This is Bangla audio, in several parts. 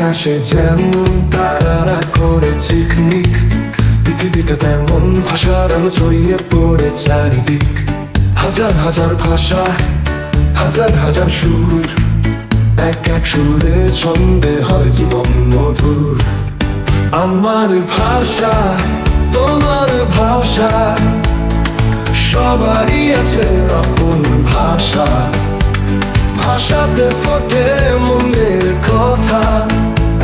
আকাশে যেমন তারারা করে ঝিকমিক, পৃথিবীতে তেমন ভাষার আলো ছড়িয়ে পড়ে চারিদিক। হাজার হাজার ভাষা, হাজার হাজার সুর, এক এক সুরে ছন্দে হয় জীবন মধুর। আমার ভাষা, তোমার ভাষা, সবারই আছে আপন ভাষা। ভাষাতে ফোটে মনের কথা,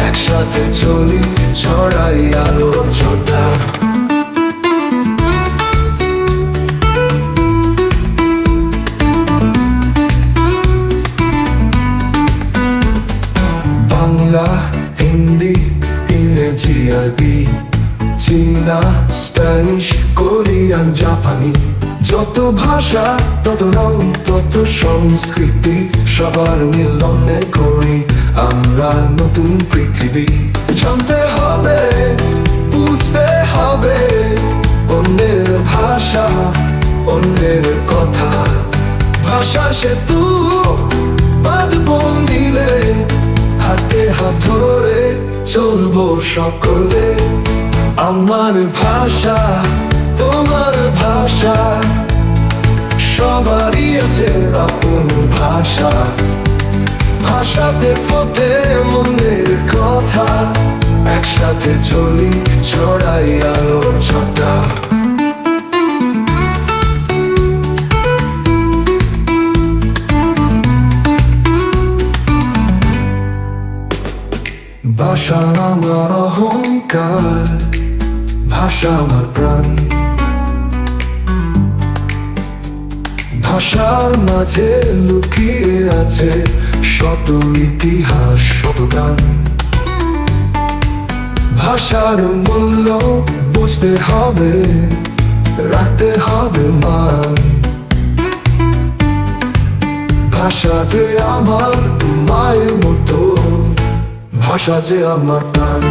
একসাথে চলি ছড়াই আলোর ছোটা। বাংলা, হিন্দি, ইংরেজি, আরবি, চীনা, স্প্যানিশ, কোরিয়ান, জাপানি, যত ভাষা তত রং তত সংস্কৃতি, সবার মিলনে করি আমরা নতুন পৃথিবী। জানতে হবে, বুঝতে হবে অন্যের ভাষা, অন্যের কথা। ভাষা সেতু বাঁধবো মিলে, হাতে হাত ধরে চলবো সকলে। আমার ভাষা, তোমার ভাষা, সবারই আছে আপন ভাষা। ভাষাতে ফোটে মনের কথা, একসাথে চলি ছড়াই আলোর ছটা। ভাষা আমার অহংকার, ভাষা আমার প্রাণ। ভাষার মাঝে লুকিয়ে আছে শত ইতিহাস, শত গান। ভাষার মূল্য বুঝতে হবে, রাখতে হবে মান। ভাষা যে আমার মায়ের মতো, ভাষা যে আমার প্রাণ।